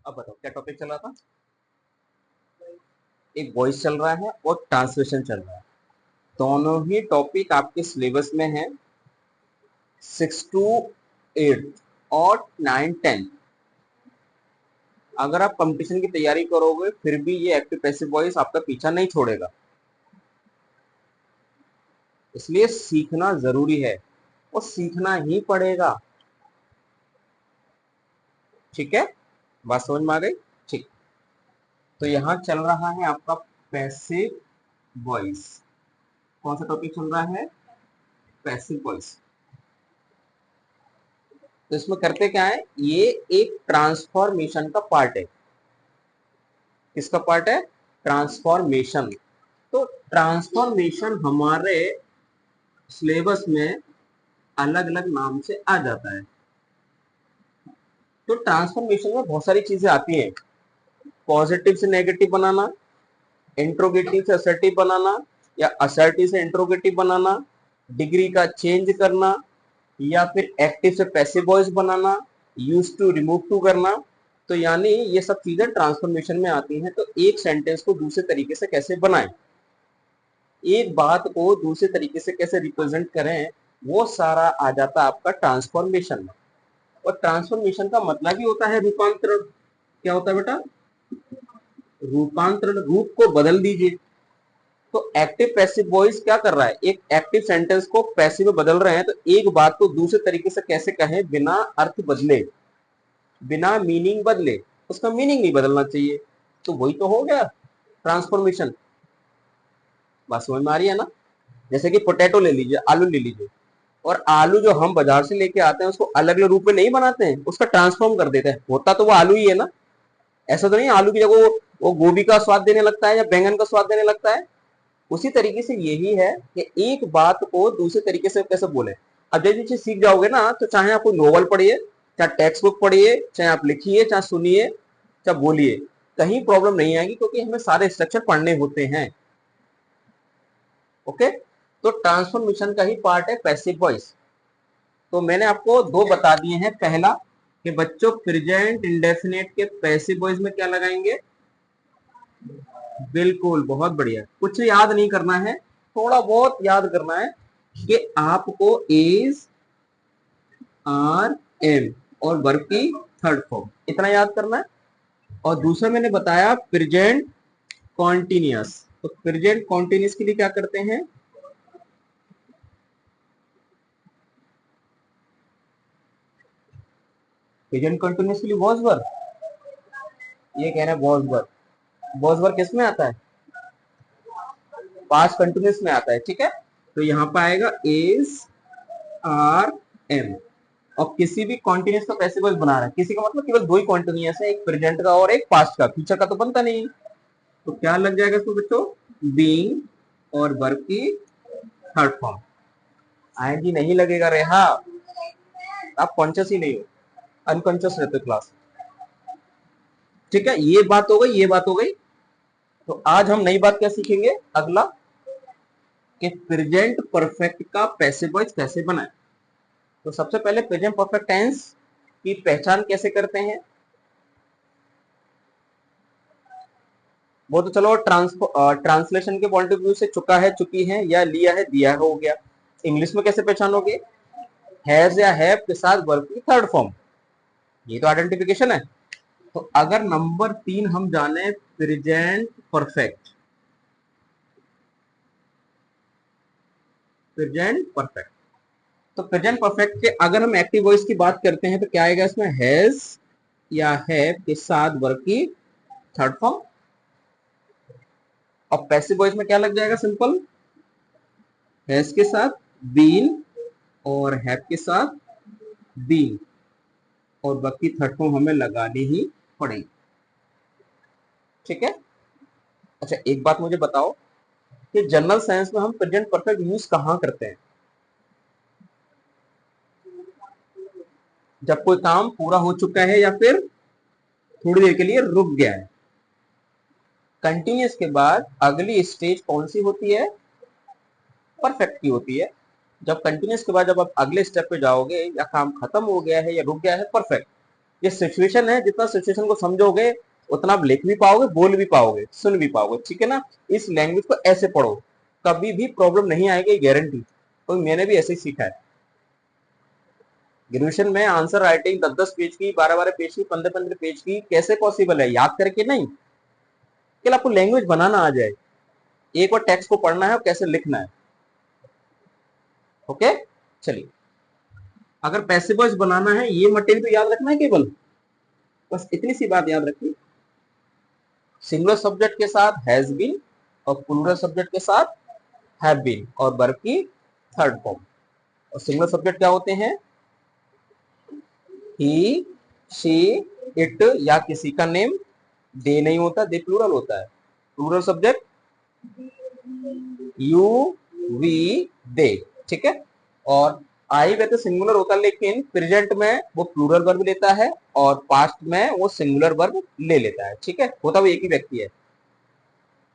अब बताओ क्या टॉपिक चल रहा था। एक वॉइस चल रहा है और ट्रांसलेशन चल रहा है। दोनों ही टॉपिक आपके सिलेबस में है 6 to 8 और 9 10। अगर आप कंपटीशन की तैयारी करोगे फिर भी ये एक्टिव पैसिव वॉइस आपका पीछा नहीं छोड़ेगा, इसलिए सीखना जरूरी है और सीखना ही पड़ेगा। ठीक है, बात समझ में आ गई। ठीक, तो यहाँ चल रहा है आपका पैसिव वॉइस। कौन सा टॉपिक चल रहा है? Passive voice. तो इसमें करते क्या है, ये एक ट्रांसफॉर्मेशन का पार्ट है। किसका पार्ट है? ट्रांसफॉर्मेशन। तो ट्रांसफॉर्मेशन हमारे सिलेबस में अलग अलग नाम से आ जाता है। तो ट्रांसफॉर्मेशन में बहुत सारी चीजें आती हैं। पॉजिटिव से नेगेटिव बनाना, इंट्रोगेटिव से असर्टिव बनाना, या असर्टिव से इंट्रोगेटिव बनाना, डिग्री का चेंज करना, या फिर एक्टिव से पैसिव वॉइस बनाना, यूज टू रिमूव टू करना। तो यानी ये सब चीजें ट्रांसफॉर्मेशन में आती हैं। तो एक सेंटेंस को दूसरे तरीके से कैसे बनाएं, एक बात को दूसरे तरीके से कैसे रिप्रेजेंट करें, वो सारा आ जाता है आपका ट्रांसफॉर्मेशन में। और ट्रांसफॉर्मेशन का मतलब ही होता है रूपांतरण। क्या होता है बेटा? रूपांतरण, रूप को बदल दीजिए। तो एक्टिव पैसिव वॉइस क्या कर रहा है, एक एक्टिव सेंटेंस को पैसिव में बदल रहे हैं। तो एक बात को दूसरे तरीके से कैसे कहें बिना अर्थ बदले, बिना मीनिंग बदले। उसका मीनिंग नहीं बदलना चाहिए। तो वही तो हो गया ट्रांसफॉर्मेशन। बात समझ में आ रही है ना? जैसे कि पोटैटो ले लीजिए, आलू ले लीजिए, और आलू जो हम बाजार से लेके आते हैं उसको अलग अलग रूप में नहीं बनाते हैं, उसका ट्रांसफॉर्म कर देते हैं। होता तो वो आलू ही है ना। ऐसा तो नहीं आलू की जगह वो गोभी का स्वाद देने लगता है या बैंगन का स्वाद देने लगता है। उसी तरीके से यही है कि एक बात को दूसरे तरीके से कैसे बोले। अब जब ये चीज सीख जाओगे ना, तो चाहे आप कोई नोवेल पढ़िए, चाहे टेक्स्ट बुक पढ़िए, चाहे आप लिखिए, चाहे सुनिए, चाहे बोलिए, कहीं प्रॉब्लम नहीं आएगी, क्योंकि हमें सारे स्ट्रक्चर पढ़ने होते हैं। ओके, तो ट्रांसफॉर्मेशन का ही पार्ट है पैसिव वॉइस। तो मैंने आपको दो बता दिए हैं। पहला कि बच्चों प्रेजेंट इंडेफिनेट के पैसिव वॉइस में क्या लगाएंगे। बिल्कुल, बहुत बढ़िया। कुछ याद नहीं करना है, थोड़ा बहुत याद करना है कि आपको इज, आर, एम और वर्ब की थर्ड फॉर्म, इतना याद करना है। और दूसरा मैंने बताया प्रेजेंट कॉन्टिन्यूअस। तो प्रेजेंट कॉन्टिन्यूअस के लिए क्या करते हैं? प्रेजेंट कॉन्टिन्यूअस के लिए वॉज वर्ब। ये कह रहे हैं वॉज वर्ब। वॉज वर्ब किस में आता है? पास्ट कंटिन्यूअस में आता है। ठीक है, तो यहाँ पे आएगा इज, आर, एम। और किसी भी कॉन्टिन्यूअस का पैसिव वॉइस बना रहा है, किसी का मतलब केवल दो ही कॉन्टिन्यूअस है, एक प्रेजेंट का और एक पास्ट का, फ्यूचर का तो बनता नहीं। तो क्या लग जाएगा इसमें बच्चों? बीइंग और वर्ब की थर्ड फॉर्म। आएगी नहीं लगेगा रेहा, आप कॉन्शियस ही नहीं हो, अनकॉन्शियस रहते क्लास। ठीक है, ये बात हो गई, ये बात हो गई। तो आज हम नई बात क्या सीखेंगे अगला, कि प्रेजेंट परफेक्ट का पैसिव वॉइस कैसे बनाए। तो सबसे पहले प्रेजेंट परफेक्ट टेंस की पहचान कैसे करते हैं, वो तो चलो ट्रांसलेशन के पॉइंट ऑफ व्यू से चुका है, चुकी है, या लिया है, दिया है, हो गया। इंग्लिश में कैसे पहचानोगे? हैज या हैव के साथ वर्ब की थर्ड फॉर्म, ये तो आइडेंटिफिकेशन है। तो अगर नंबर 3 हम जाने प्रेजेंट परफेक्ट, प्रेजेंट परफेक्ट, तो प्रेजेंट परफेक्ट के अगर हम एक्टिव वॉइस की बात करते हैं तो क्या आएगा इसमें? हैज या हैव के साथ वर्ब की थर्ड फॉर्म। और पैसिव वॉइस में क्या लग जाएगा? सिंपल, हैज के साथ बीन और हैव के साथ बीन, और वर्ब की थर्ड फॉर्म हमें लगानी ही पड़ेगी। ठीक है, अच्छा एक बात मुझे बताओ कि जनरल साइंस में हम प्रेजेंट परफेक्ट यूज कहां करते हैं? जब कोई काम पूरा हो चुका है या फिर थोड़ी देर के लिए रुक गया है। कंटिन्यूअस के बाद अगली स्टेज कौन सी होती है? परफेक्ट की होती है। जब कंटिन्यूअस के बाद जब आप अगले स्टेप पे जाओगे, या काम खत्म हो गया है या रुक गया है, परफेक्ट। ये सिचुएशन है, जितना सिचुएशन को समझोगे उतना आप लिख भी पाओगे, बोल भी पाओगे, सुन भी पाओगे, ठीक है ना। इस लैंग्वेज को ऐसे पढ़ो, कभी भी प्रॉब्लम नहीं आएगी, गारंटी। तो मैंने भी ऐसे ही सीखा है। ग्रेजुएशन में आंसर राइटिंग 10-10 पेज की, 12-12 पेज की, 15-15 पेज की कैसे पॉसिबल है, याद करके नहीं, केवल आपको लैंग्वेज बनाना आ जाए, एक और टेक्स्ट को पढ़ना है और कैसे लिखना है। ओके, चलिए, अगर पैसिव वॉइस बनाना है ये मटेरियल तो याद रखना है केवल, बस इतनी सी बात याद रखिए। सिंगुलर सब्जेक्ट के साथ हैज बीन और प्लूरल सब्जेक्ट के साथ हैव बीन और वर्ब की थर्ड फॉर्म। और सिंगुलर सब्जेक्ट क्या होते हैं, ही, शी, इट या किसी का नेम, दे नहीं होता, दे प्लूरल होता है। प्लूरल सब्जेक्ट यू, वी, दे, ठीक है। और आई वैसे सिंगुलर होता है, लेकिन प्रेजेंट में वो प्लूरल वर्ब लेता है और पास्ट में वो सिंगुलर वर्ब ले लेता है, ठीक है, होता वो एक ही व्यक्ति है।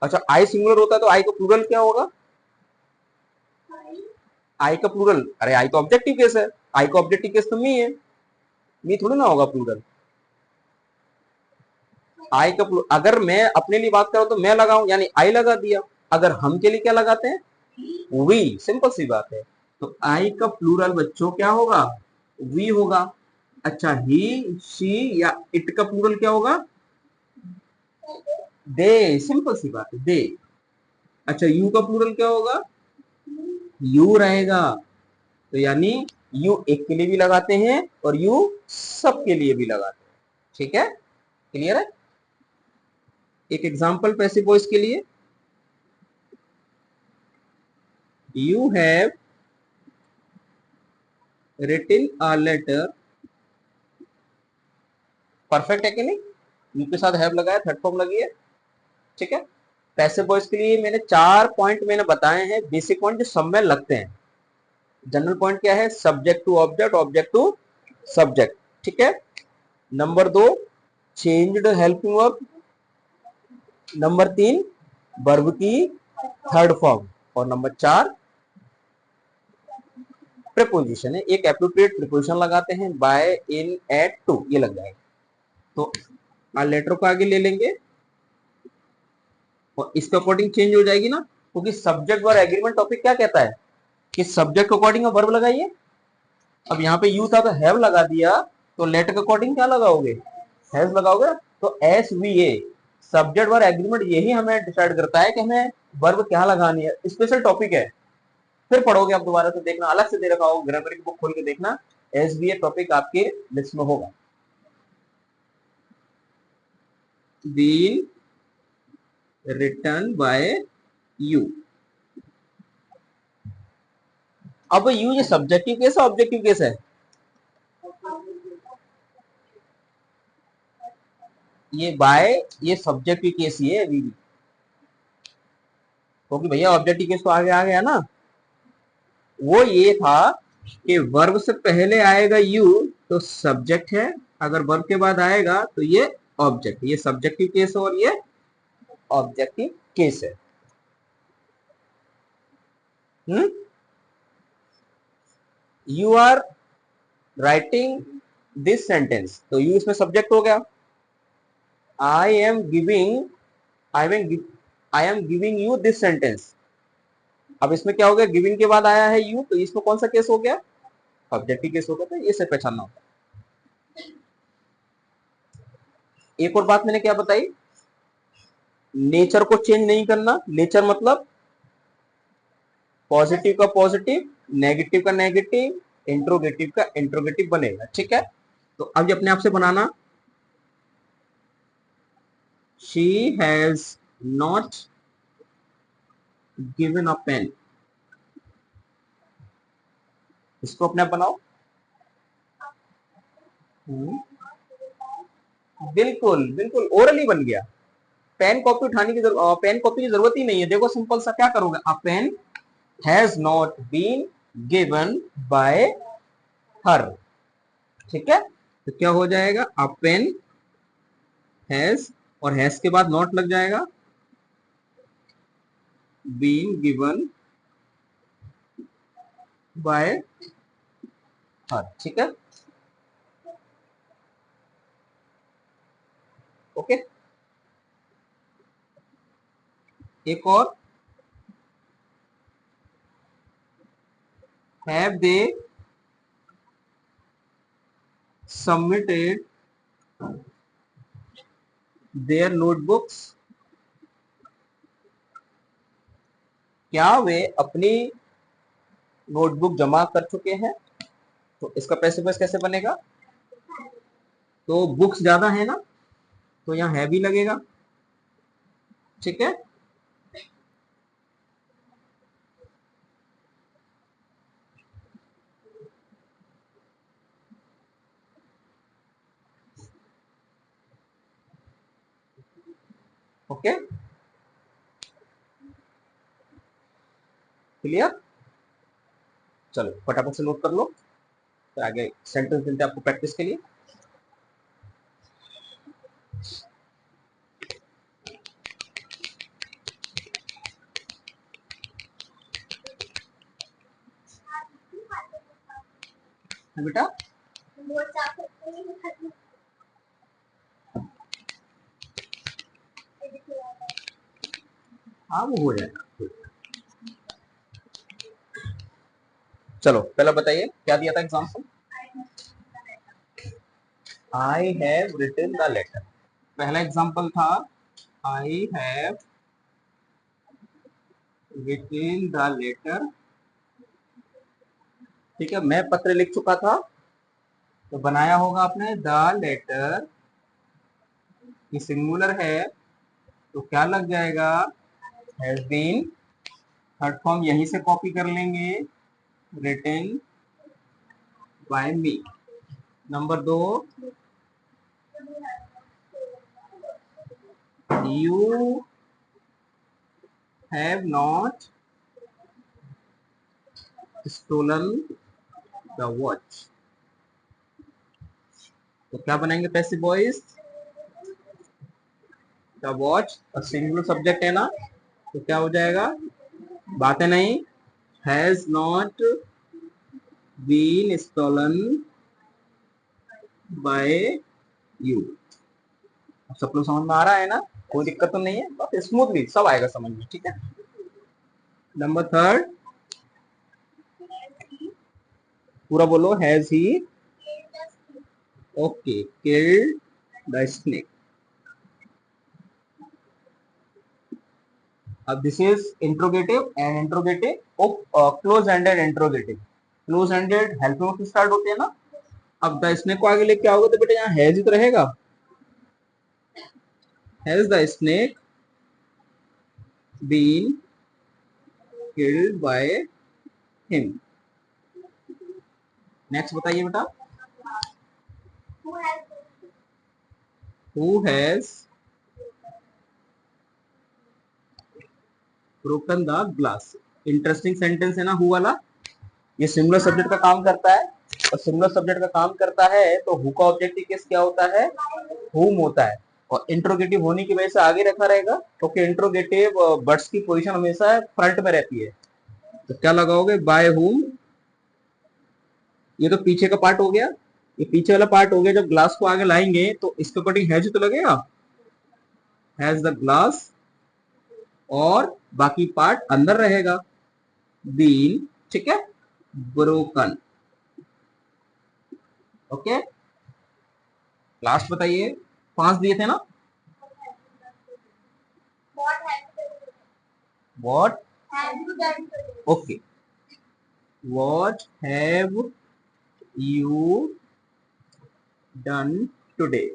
अच्छा, आई सिंगुलर होता है तो आई का प्लूरल क्या होगा, आई का प्लूरल, अरे आई तो ऑब्जेक्टिव केस है, आई का ऑब्जेक्टिव केस तो मी है, मी थोड़ी ना होगा प्लूरल। आई का अगर मैं अपने लिए बात करूं तो मैं लगाऊं, यानी आई लगा दिया। अगर हम के लिए क्या लगाते हैं, वी, सिंपल सी बात है। तो आई का प्लूरल बच्चों क्या होगा, वी होगा। अच्छा, ही, शी या इट का प्लूरल क्या होगा, दे, सिंपल सी बात है, दे। अच्छा, यू का प्लूरल क्या होगा, यू रहेगा। तो यानी यू एक के लिए भी लगाते हैं और यू सब के लिए भी लगाते हैं, ठीक है, क्लियर है। एक एग्जांपल पैसिव वॉइस के लिए, you have written a letter, perfect है कि नहीं, यू के साथ हैव लगाया, थर्ड फॉर्म लगी है, ठीक है। पैसिव वॉइस के लिए मैंने 4 पॉइंट मैंने बताए हैं, बेसिक पॉइंट जो सब में लगते हैं। जनरल पॉइंट क्या है, subject to object, object to subject, ठीक है। Number 2, changed helping verb. Number 3, verb की थर्ड फॉर्म। और नंबर 4, प्रीपोजिशन है, एक एप्रोप्रिएट प्रीपोजिशन लगाते हैं, बाय, इन, एट, टू, ये लग जाएगा। तो लेटर को आगे ले लेंगे और इसके अकॉर्डिंग चेंज हो जाएगी ना, क्योंकि सब्जेक्ट वर्ब एग्रीमेंट टॉपिक क्या कहता है कि सब्जेक्ट के अकॉर्डिंग वर्ब लगाइए। अब यहाँ पे यू था तो हैव लगा दिया, तो लेटर के अकॉर्डिंग क्या लगाओगे, हैज लगाओगे। तो S V A, subject verb agreement, यही हमें डिसाइड करता है कि हमें वर्ब क्या लगानी है, स्पेशल टॉपिक है। फिर पढ़ोगे आप दोबारा से, देखना अलग से दे रखा होगा, ग्रामर की बुक खोल के देखना, एस बी ए टॉपिक आपके लिस्ट में होगा। Been return by you. अब यू ये सब्जेक्टिव केस है, ऑब्जेक्टिव केस है, ये बाय, ये सब्जेक्टिव केस ही है अभी भी, क्योंकि भैया ऑब्जेक्टिव केस तो आगे आ गया ना। वो ये था कि वर्ब से पहले आएगा यू तो सब्जेक्ट है, अगर वर्ब के बाद आएगा तो ये ऑब्जेक्ट, ये सब्जेक्टिव केस है और ये ऑब्जेक्टिव केस है। You are writing this sentence, तो यू इसमें सब्जेक्ट हो गया। I am giving, I am giving you this sentence, अब इसमें क्या हो गया, गिविंग के बाद आया है यू, तो इसमें कौन सा केस हो गया, ऑब्जेक्टिव केस हो गया। तो ये से पहचानना होता है। एक और बात मैंने क्या बताई, नेचर को चेंज नहीं करना। नेचर मतलब पॉजिटिव का पॉजिटिव, नेगेटिव का नेगेटिव, इंट्रोगेटिव का इंट्रोगेटिव बनेगा, ठीक है। तो अब ये अपने आप से बनाना, she has not given a pen, इसको अपने आप बनाओ। बिल्कुल बिल्कुल, ओरली बन गया। पेन कॉपी उठाने की पेन कॉपी की जरूरत ही नहीं है। देखो सिंपल सा क्या करोगे, a pen has not been given by her, ठीक है। तो क्या हो जाएगा, अ पेन हैज, और हैज के बाद नॉट लग जाएगा, बीन गिवन बाय हर, ठीक है। ओके, एक और, have they submitted there notebooks, क्या वे अपनी नोटबुक जमा कर चुके हैं। तो इसका पैसिव वॉइस कैसे बनेगा, तो बुक्स ज्यादा है ना, तो यहाँ है भी लगेगा, ठीक है। Okay, clear. चलो फटाफट से नोट कर लो, फिर आगे सेंटेंस मिलते हैं आपको प्रैक्टिस के लिए। हाँ बेटा, हाँ वो हो जाएगा। चलो पहला बताइए क्या दिया था example. I have written the letter, पहला एग्जाम्पल था I have written the letter, ठीक है। मैं पत्र लिख चुका था, तो बनाया होगा आपने द लेटर, ये सिंगुलर है तो क्या लग जाएगा, हैज बीन, थर्ड फॉर्म यहीं से कॉपी कर लेंगे, written by me. Number 2, you have not stolen the watch, तो क्या बनाएंगे पैसिव वॉइस, द वॉच और सिंगुलर सब्जेक्ट है ना, तो क्या हो जाएगा, बातें नहीं, has not been stolen by you. सब लोग समझ में आ रहा है ना, कोई दिक्कत तो नहीं है, बस स्मूथली सब आएगा समझ में, ठीक है। नंबर 3, पूरा बोलो, has he, okay, killed the snake. अब this is interrogative and interrogative, close ended interrogative, close ended helping से स्टार्ट होते हैं ना। अब द स्नेक को आगे लेके आओगे तो बेटा यहाँ हैज ही तो रहेगा, has the snake been killed by him. Next बताइए बेटा, who has broken the glass. Interesting sentence है ना हु वाला, ये सिंगुलर सब्जेक्ट का काम करता है, और सिंगुलर सब्जेक्ट का काम करता है तो हु का ऑब्जेक्टिव केस क्या होता है, हुम होता है, और इंट्रोगेटिव होने की वजह से आगे रखा रहेगा, क्योंकि इंट्रोगेटिव बर्ड्स की पोजीशन हमेशा फ्रंट में रहती है, तो क्या लगाओगे, बाय हुम। ये तो पीछे का पार्ट हो गया, ये पीछे वाला पार्ट हो गया, जब ग्लास को आगे लाएंगे तो इसके अकॉर्डिंग हैज तो लगेगा, हैज द ग्लास, और बाकी पार्ट अंदर रहेगा, बीन, ठीक है, ब्रोकन। ओके, लास्ट बताइए, 5 दिए थे ना, what, okay, what have you done today.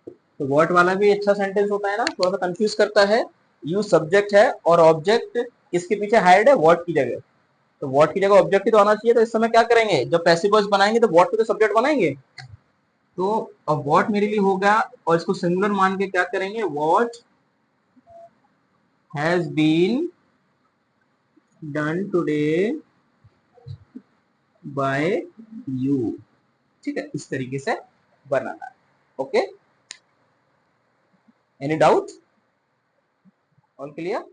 तो व्हाट वाला भी अच्छा सेंटेंस होता है ना, थोड़ा सा कंफ्यूज करता है, यू सब्जेक्ट है और ऑब्जेक्ट किसके पीछे हाइड है, व्हाट की जगह, तो व्हाट की जगह ऑब्जेक्ट ही तो आना चाहिए, तो इस समय क्या करेंगे, जब पैसिव वॉइस बनाएंगे तो व्हाट को तो सब्जेक्ट बनाएंगे, तो अब व्हाट मेरे लिए हो गया, और इसको सिंगुलर मान के क्या करेंगे, what has been done today by you, ठीक है, इस तरीके से बनाना है। Okay, any doubt, all clear.